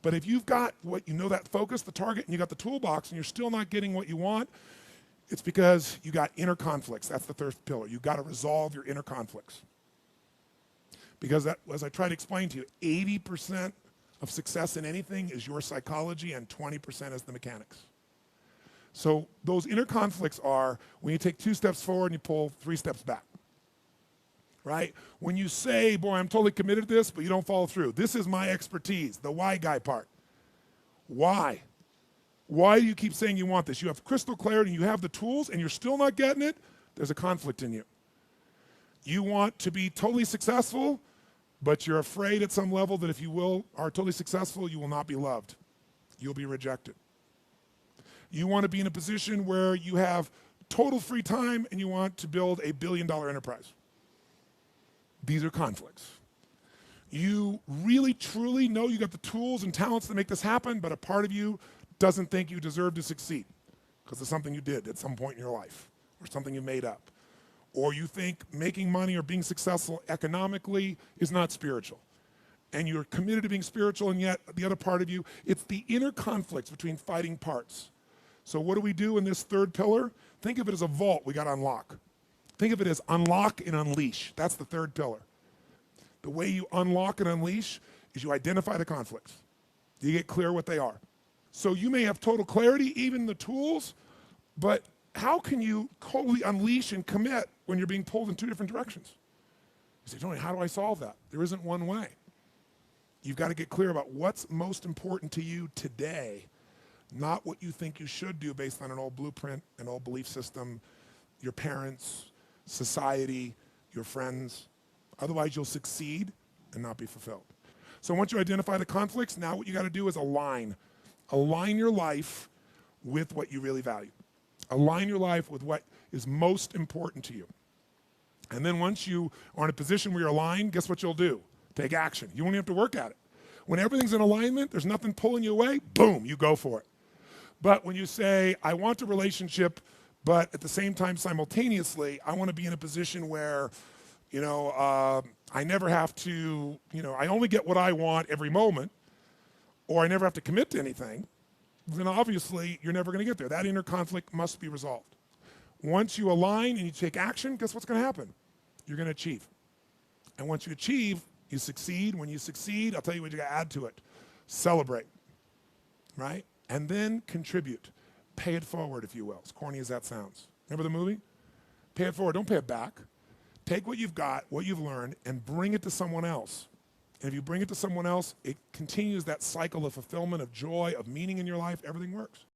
But if you've got what you know, that focus, the target, and you got the toolbox, and you're still not getting what you want, it's because you got inner conflicts. That's the third pillar. You've got to resolve your inner conflicts. Because that, as I try to explain to you, 80% of success in anything is your psychology and 20% is the mechanics. So those inner conflicts are when you take 2 steps forward and you pull 3 steps back, right? When you say, boy, I'm totally committed to this, but you don't follow through. This is my expertise, the why guy part. Why? Why do you keep saying you want this? You have crystal clarity and you have the tools and you're still not getting it. There's a conflict in you. You want to be totally successful, but you're afraid at some level that if you are totally successful, you will not be loved. You'll be rejected. You want to be in a position where you have total free time and you want to build a billion-dollar enterprise. These are conflicts. You really, truly know you got the tools and talents to make this happen, but a part of you doesn't think you deserve to succeed because it's something you did at some point in your life or something you made up. Or you think making money or being successful economically is not spiritual. And you're committed to being spiritual, and yet the other part of you, it's the inner conflicts between fighting parts. So what do we do in this third pillar? Think of it as a vault we got to unlock. Think of it as unlock and unleash. That's the third pillar. The way you unlock and unleash is you identify the conflicts. You get clear what they are. So you may have total clarity, even the tools, but how can you totally unleash and commit when you're being pulled in 2 different directions? You say, Tony, how do I solve that? There isn't one way. You've got to get clear about what's most important to you today, not what you think you should do based on an old blueprint, an old belief system, your parents, society, your friends. Otherwise, you'll succeed and not be fulfilled. So once you identify the conflicts, now what you got to do is align. Align your life with what you really value. Align your life with what is most important to you. And then once you are in a position where you're aligned, guess what you'll do? Take action. You won't even have to work at it. When everything's in alignment, there's nothing pulling you away, boom, you go for it. But when you say, I want a relationship, but at the same time, simultaneously, I want to be in a position where, I never have to, I only get what I want every moment, or I never have to commit to anything, then obviously you're never going to get there. That inner conflict must be resolved. Once you align and you take action, guess what's going to happen? You're going to achieve. And once you achieve, you succeed. When you succeed, I'll tell you what you got to add to it. Celebrate, right? And then contribute. Pay it forward, if you will, as corny as that sounds. Remember the movie? Pay it forward, don't pay it back. Take what you've got, what you've learned, and bring it to someone else. And if you bring it to someone else, it continues that cycle of fulfillment, of joy, of meaning in your life. Everything works.